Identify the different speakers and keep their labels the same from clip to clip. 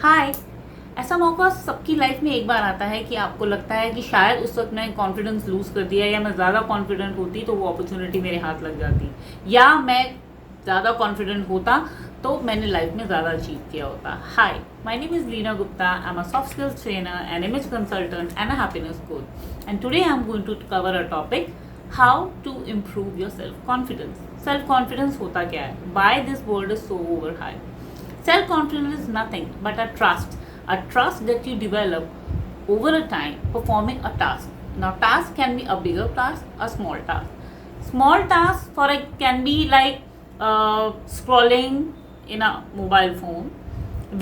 Speaker 1: हाय। ऐसा मौका सबकी लाइफ में एक बार आता है कि आपको लगता है कि शायद उस वक्त मैंने कॉन्फिडेंस लूज कर दिया, या मैं ज़्यादा कॉन्फिडेंट होती तो वो अपॉर्चुनिटी मेरे हाथ लग जाती, या मैं ज़्यादा कॉन्फिडेंट होता तो मैंने लाइफ में ज़्यादा अचीव किया होता। Hi, my name is Leena Gupta. I am a soft skills trainer, an image consultant and a happiness coach, and today I am going to cover a topic, how to improve your self confidence. Self confidence होता क्या है? Why this word is so over high? Self confidence is nothing but a trust that you develop over a time performing a task. Now, task can be a bigger task, a small task. Small task for it can be like scrolling in a mobile phone,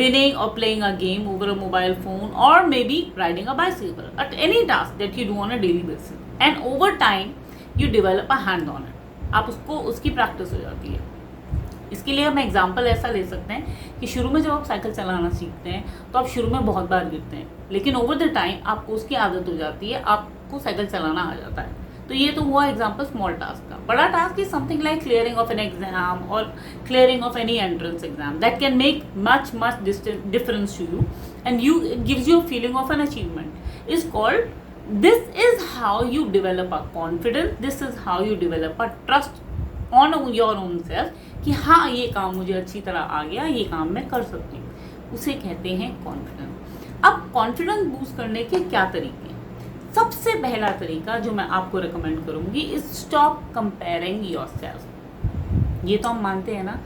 Speaker 1: winning or playing a game over a mobile phone, or maybe riding a bicycle. At any task that you do on a daily basis, and over time you develop a hand on it. आप उसको उसकी practice हो जाती है। इसके लिए हम example ऐसा ले सकते हैं कि शुरू में जब आप साइकिल चलाना सीखते हैं तो आप शुरू में बहुत बार गिरते हैं, लेकिन ओवर द टाइम आपको उसकी आदत हो जाती है, आपको साइकिल चलाना आ जाता है। तो ये तो हुआ एग्जाम्पल स्मॉल टास्क का। बड़ा task is something like clearing of an exam और clearing of any entrance exam that can make much difference to you and you gives you feeling of an achievement is called, this is how you develop a confidence, this is how you develop a trust on your own self कि हाँ, ये काम मुझे अच्छी तरह आ गया, ये काम मैं कर सकती हूँ। उसे कहते हैं कॉन्फिडेंस। अब कॉन्फिडेंस बूस्ट करने के क्या तरीके हैं? सबसे पहला तरीका जो मैं आपको रिकमेंड करूँगी इज स्टॉप कंपेयरिंग योरसेल्फ। ये तो हम मानते हैं ना,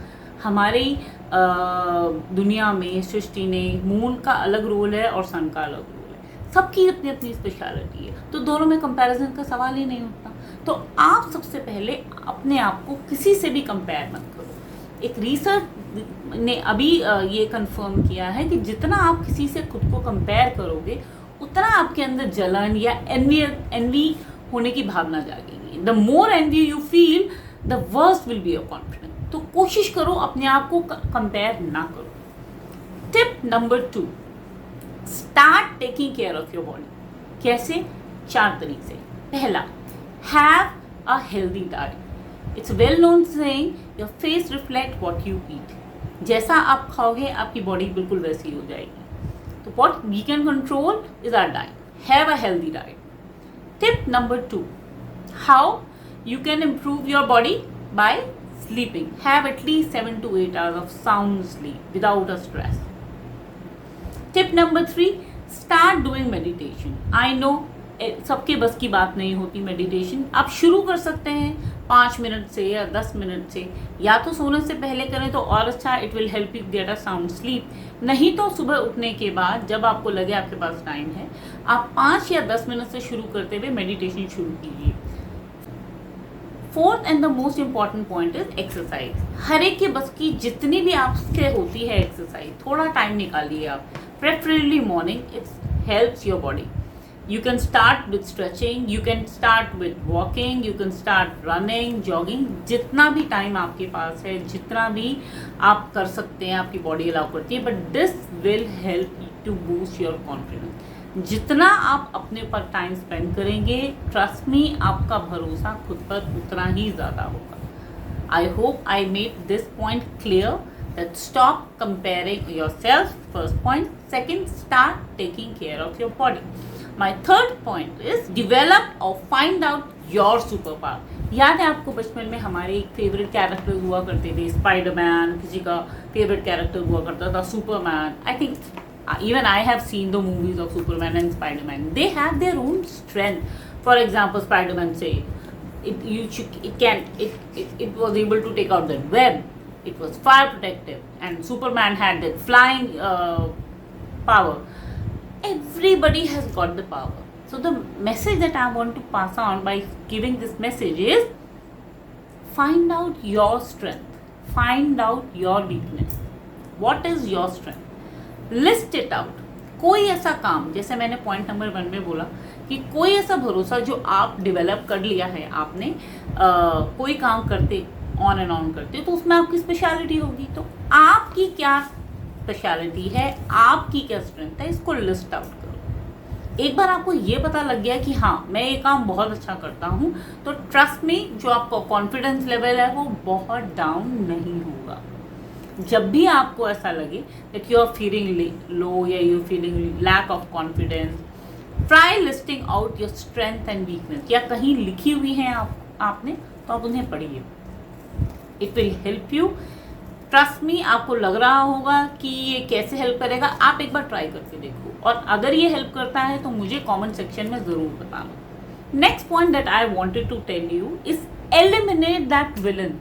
Speaker 1: हमारी दुनिया में, सृष्टि ने, मून का अलग रोल है और सन का अलग रोल है, सबकी अपनी अपनी स्पेशलिटी है, तो दोनों में कंपैरिजन का सवाल ही नहीं उठता। तो आप सबसे पहले अपने आप को किसी से भी कंपेयर मत करो। एक रिसर्च ने अभी ये कंफर्म किया है कि जितना आप किसी से खुद को कंपेयर करोगे उतना आपके अंदर जलन या एनवी होने की भावना जागेगी। The more envy you feel, the worst will be your confidence. तो कोशिश करो अपने आप को कंपेयर ना करो। Tip number 2, start taking care of your body. कैसे? 4 तरीके से। पहला, have a healthy diet. It's a well-known saying, your face reflects what you eat. जैसा आप खाओगे आपकी बॉडी बिल्कुल वैसी हो जाएगी। तो what we can control is our diet. Have a healthy diet. Tip number 2, how you can improve your body? By sleeping. Have at least 7 to 8 hours of sound sleep without a stress. Tip number 3, start doing meditation. I know सबके बस की बात नहीं होती meditation. आप शुरू कर सकते हैं 5 मिनट से या 10 मिनट से, या तो सोने से पहले करें तो और अच्छा, it will help you get a sound sleep. नहीं तो सुबह उठने के बाद जब आपको लगे आपके पास टाइम है, आप 5 या 10 मिनट से शुरू करते हुए मेडिटेशन शुरू कीजिए। 4th and the most important point is exercise. हर एक के बस की जितनी भी आपसे होती है एक्सरसाइज, थोड़ा टाइम निकालिए आप, preferably morning. It's helps your body. You can start with stretching, you can start with walking, you can start running, jogging, जितना भी टाइम आपके पास है, जितना भी आप कर सकते हैं, आपकी बॉडी अलाउ करती है, but this will help to boost your confidence. जितना आप अपने पर टाइम स्पेंड करेंगे, ट्रस्ट मी, आपका भरोसा खुद पर उतना ही ज़्यादा होगा। I hope I made this point clear, that stop comparing yourself, first point. Second, start taking care of your body. My third point is develop or find out your superpower. याद है आपको बचपन में हमारे एक फेवरेट कैरेक्टर हुआ करते थे, स्पाइडरमैन, किसी का फेवरेट कैरेक्टर हुआ करता था Superman. I think even I have seen the movies of Superman and Spider-Man. They have their own strength. For example, Spider-Man say it was able to take out that web. It was fire protective, and Superman had that flying power. Everybody has got the power. So the message that I want to pass on by giving this message is, find out your strength, find out your weakness. What is your strength? List it out. कोई ऐसा काम, जैसे मैंने point number 1 में बोला कि कोई ऐसा भरोसा जो आप डेवलप कर लिया है, आपने कोई काम करते ऑन एंड ऑन करते हो, तो उसमें आपकी स्पेशलिटी होगी। तो आपकी क्या स्पेशलिटी है, आपकी क्या स्ट्रेंथ है, इसको लिस्ट आउट करो। एक बार आपको ये पता लग गया कि हाँ, मैं ये काम बहुत अच्छा करता हूँ, तो ट्रस्ट में जो आपका कॉन्फिडेंस लेवल है वो बहुत डाउन नहीं होगा। जब भी आपको ऐसा लगे that you are feeling low या you feeling lack of confidence, try listing out your strength and weakness. या कहीं लिखी हुई है आपने तो आप उन्हें पढ़िए, it will help you. Trust me, आपको लग रहा होगा कि ये कैसे हेल्प करेगा, आप एक बार ट्राई करके देखो, और अगर ये हेल्प करता है तो मुझे कमेंट सेक्शन में ज़रूर बताना। Next point that I wanted to tell you is eliminate that villain.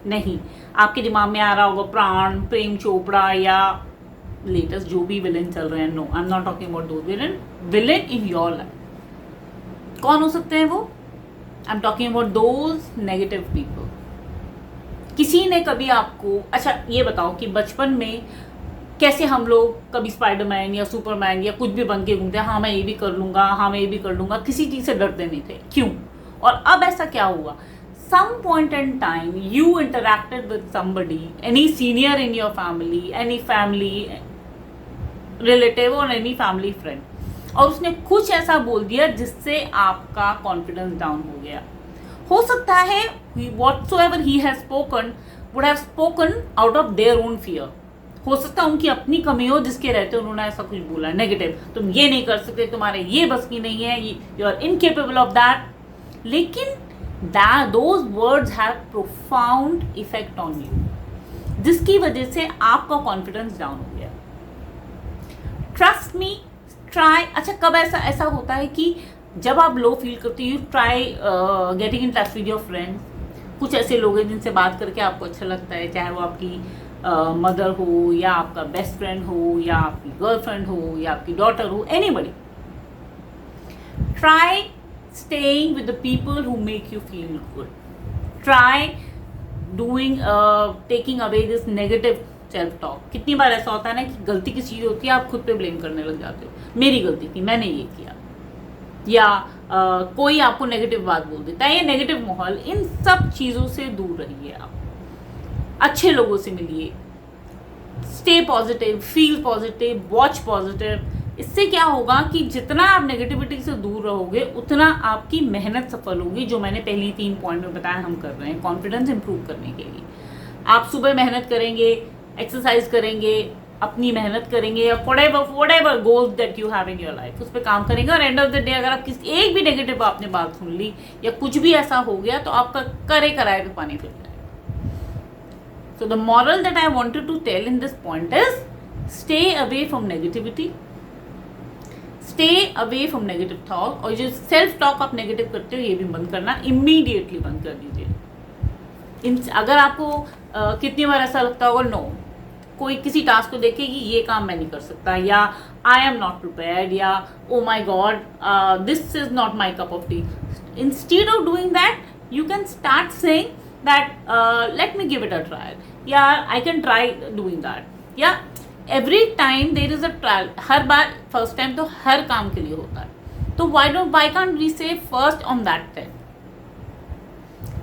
Speaker 1: नहीं, आपके दिमाग में आ रहा होगा प्राण, प्रेम चोपड़ा या लेटेस्ट जो भी विलन चल रहे हैं, no, I am not talking about दो villain. Villain in your life कौन हो सकते हैं वो? I am talking about those negative people. किसी ने कभी आपको, अच्छा ये बताओ कि बचपन में कैसे हम लोग कभी स्पाइडरमैन या सुपरमैन या कुछ भी बन के घूमते हैं, हाँ मैं ये भी कर लूँगा, हाँ मैं ये भी कर लूँगा, किसी चीज़ से डरते नहीं थे, क्यों? और अब ऐसा क्या हुआ? Some point in time you interacted with somebody, any senior in your family, any family relative or any family friend, और उसने कुछ ऐसा बोल दिया जिससे आपका कॉन्फिडेंस डाउन हो गया। हो सकता है whatsoever he has spoken would have spoken out of their own fear। हो सकता है उनकी अपनी कमी हो जिसके रहते उन्होंने ऐसा कुछ बोला नेगेटिव, तुम ये नहीं कर सकते, तुम्हारे ये बस की नहीं है, you are incapable of that. लेकिन those words have profound effect on you, जिसकी वजह से आपका कॉन्फिडेंस डाउन हो गया। Trust me, try. अच्छा, कब ऐसा होता है कि जब आप लो फील करते हो, you try getting in touch with your friends. कुछ ऐसे लोग हैं जिनसे बात करके आपको अच्छा लगता है, चाहे वो आपकी मदर हो या आपका बेस्ट फ्रेंड हो या आपकी गर्लफ्रेंड हो या आपकी डॉटर हो, anybody. Try staying with the people who make you feel good. Try taking away this negative self talk। कितनी बार ऐसा होता है ना कि गलती किसी की होती है, आप खुद पे ब्लेम करने लग जाते हो, मेरी गलती थी, मैंने ये किया, या कोई आपको नेगेटिव बात बोल देता है, ये नेगेटिव माहौल, इन सब चीज़ों से दूर रहिए। आप अच्छे लोगों से मिलिए, stay positive, feel positive, watch positive. इससे क्या होगा कि जितना आप नेगेटिविटी से दूर रहोगे उतना आपकी मेहनत सफल होगी, जो मैंने पहली 3 पॉइंट में बताया हम कर रहे हैं कॉन्फिडेंस इंप्रूव करने के लिए। आप सुबह मेहनत करेंगे, एक्सरसाइज करेंगे, अपनी मेहनत करेंगे, या whatever goals that you have in your life, उस पर काम करेंगे, और एंड ऑफ द डे अगर आप किसी एक भी नेगेटिव आपने बात सुन ली या कुछ भी ऐसा हो गया तो आपका कराए पे पानी फिर जाएगा। So the moral that I wanted to tell in this point is stay away from negativity, stay away from negative thought. और जो सेल्फ टॉक आप नेगेटिव करते हो ये भी बंद करना, इमीडिएटली बंद कर दीजिए। अगर आपको कितनी बार ऐसा लगता होगा, नो, कोई किसी टास्क को देखे कि ये काम मैं नहीं कर सकता, या आई एम नॉट प्रिपेयर्ड, या oh my god this is not my cup of tea, instead of doing that you can start saying that let me give it a trial, या I can try doing that, या every time there is a trial. हर बार first time तो हर काम के लिए होता है, तो why can't we say first on that time.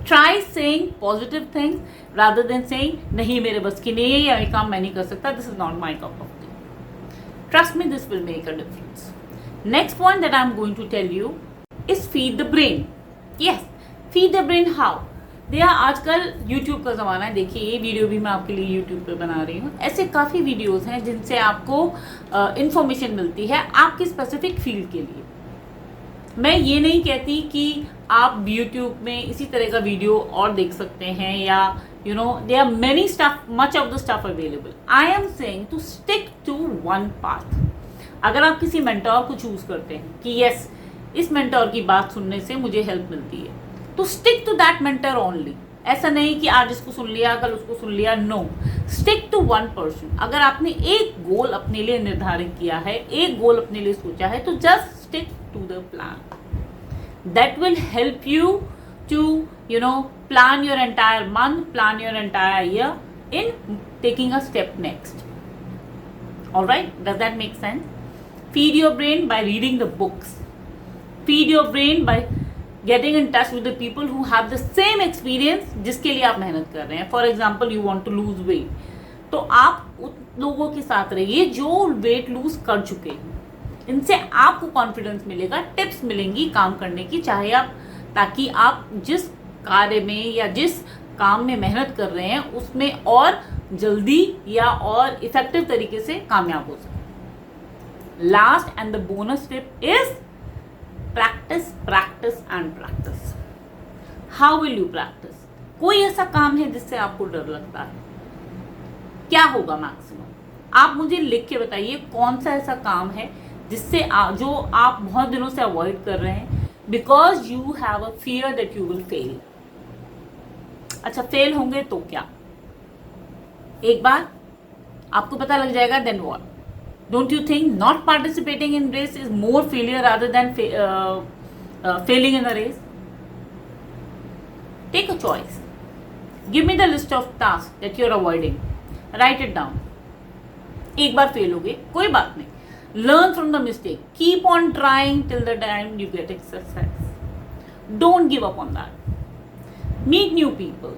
Speaker 1: Try saying positive things rather than saying नहीं मेरे बस की नहीं है, या ये काम मैं नहीं कर सकता, this is not my cup of tea. Trust me, this will make a difference. Next point that I am going to tell you is feed the brain. Yes, feed the brain how? देखिए आजकल YouTube का ज़माना है, देखिए ये video भी मैं आपके लिए YouTube पे बना रही हूँ। ऐसे काफ़ी वीडियोस हैं जिनसे आपको इन्फॉर्मेशन मिलती है आपकी स्पेसिफिक फील्ड के लिए। मैं ये नहीं कहती कि आप YouTube में इसी तरह का वीडियो और देख सकते हैं, या you know there are many stuff, much of the stuff available. I am saying to stick to one path. अगर आप किसी मेंटोर को चूज करते हैं कि यस इस मेंटोर की बात सुनने से मुझे हेल्प मिलती है, तो stick to that mentor only. ऐसा नहीं कि आज इसको सुन लिया कल उसको सुन लिया, no, stick to one person. अगर आपने एक गोल अपने लिए निर्धारित किया है, एक गोल अपने लिए सोचा है, तो just stick to the plan. That will help you to plan your entire month, plan your entire year in taking a step next. All right, does that make sense? Feed your brain by reading the books. Feed your brain by getting in touch with the people who have the same experience जिसके लिए आप मेहनत कर रहे हैं। For example you want to lose weight, तो आप उन लोगों के साथ रहिए जो वेट लूज कर चुके हैं। इनसे आपको कॉन्फिडेंस मिलेगा, टिप्स मिलेंगी काम करने की, चाहे आप, ताकि आप जिस कार्य में या जिस काम में मेहनत कर रहे हैं उसमें और जल्दी या और इफेक्टिव तरीके से कामयाब हो सके। Last and the bonus tip is practice, practice and practice. How will you practice? कोई ऐसा काम है जिससे आपको डर लगता है? क्या होगा मैक्सिमम? आप मुझे लिख के बताइए कौन सा ऐसा काम है जिससे जो आप बहुत दिनों से अवॉइड कर रहे हैं because you have a fear that you will fail. अच्छा, फेल होंगे तो क्या? एक बार आपको पता लग जाएगा, then what? Don't you think not participating in race is more failure rather than failing in a race? Take a choice. Give me the list of task that you are avoiding, write it down. एक बार fail हो गए कोई बात नहीं, learn from the mistake, keep on trying till the time you get success, don't give up on that, meet new people।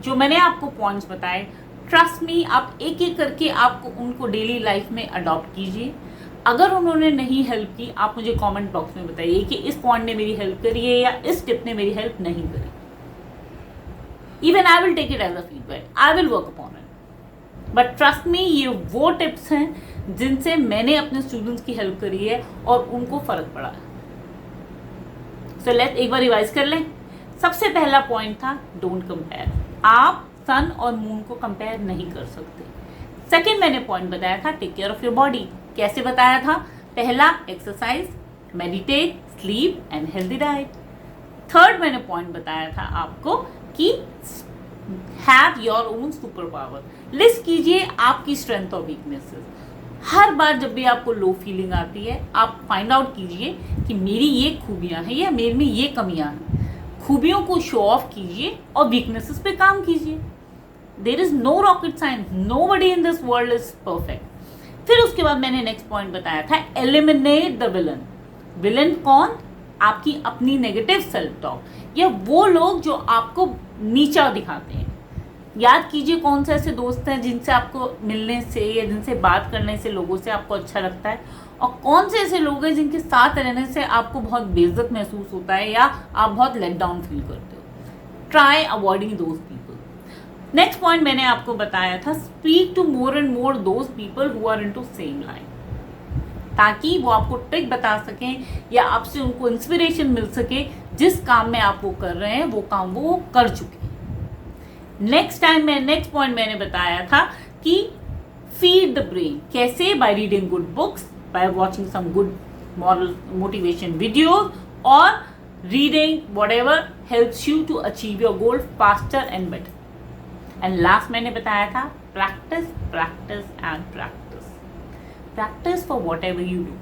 Speaker 1: जो मैंने आपको पॉइंट्स बताए, ट्रस्ट मी, आप एक एक करके आपको उनको डेली लाइफ में अडॉप्ट कीजिए। अगर उन्होंने नहीं हेल्प की, आप मुझे कमेंट बॉक्स में बताइए कि इस पॉइंट ने मेरी हेल्प करी है या इस टिप ने मेरी हेल्प नहीं करी। Even I will take it as a feedback, I will work upon it. But trust me, ये वो टिप्स हैं जिनसे मैंने अपने स्टूडेंट्स की हेल्प करी है और उनको फर्क पड़ा है। सो लेट्स एक बार रिवाइज कर लें। सबसे पहला पॉइंट था डोंट कंपेयर। आप सन और मून को कंपेयर नहीं कर सकते। सेकंड मैंने पॉइंट बताया था take care of your body. कैसे बताया था? पहला exercise, meditate, sleep and healthy diet. Third मैंने पॉइंट बताया था आपको कि have your own super power. List कीजिए आपकी स्ट्रेंथ और वीकनेसेस। हर बार जब भी आपको लो फीलिंग आती है, आप फाइंड आउट कीजिए कि मेरी ये खूबियां हैं या मेरे में ये कमियां हैं। खूबियों को शो ऑफ कीजिए और वीकनेसेस पे काम कीजिए। There is no rocket science, nobody in this world is perfect. फिर उसके बाद मैंने नेक्स्ट पॉइंट बताया था एलिमिनेट द विलन। विलन कौन? आपकी अपनी नेगेटिव सेल्फ टॉक या वो लोग जो आपको नीचा दिखाते हैं। याद कीजिए कौन से ऐसे दोस्त हैं जिनसे आपको मिलने से या जिनसे बात करने से लोगों से आपको अच्छा लगता है, और कौन से ऐसे लोग हैं जिनके साथ रहने से आपको बहुत बेइज्जत महसूस होता है या आप बहुत लेट डाउन फील करते हो। Try avoiding those people. Next point मैंने आपको बताया था speak to more and more those people who are into same line, ताकि वो आपको ट्रिक बता सकें या आपसे उनको इंस्पिरेशन मिल सके जिस काम में आप वो कर रहे हैं वो काम वो कर चुके हैं। नेक्स्ट पॉइंट मैंने बताया था कि फीड द ब्रेन। कैसे? By reading good books, by watching some good moral motivation videos और reading whatever helps you to achieve your goal faster and better. And last मैंने बताया था practice, practice and practice. Practice for whatever you do.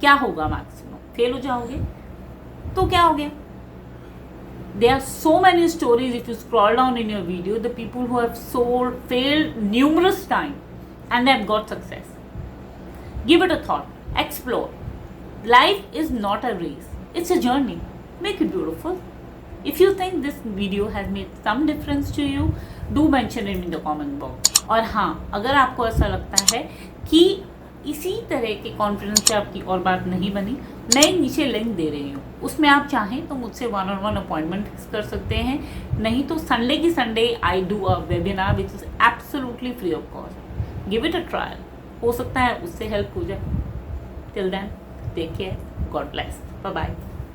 Speaker 1: क्या होगा maximum? Fail हो जाओगे तो क्या हो गया? There are so many stories if you scroll down in your video, the people who have failed numerous times and they have got success. Give it a thought, explore. Life is not a race, it's a journey. Make it beautiful. If you think this video has made some difference to you, do mention it in the comment box. और हाँ, अगर आपको ऐसा लगता है कि इसी तरह के कॉन्फिडेंस से आपकी और बात नहीं बनी, मैं नीचे लिंक दे रही हूँ, उसमें आप चाहें तो मुझसे 1-on-1 अपॉइंटमेंट फिक्स कर सकते हैं। नहीं तो संडे की Sunday I do a webinar which is absolutely free of cost. Give it a trial, हो सकता है उससे हेल्प हो जाए। Till then take care, God bless, bye bye.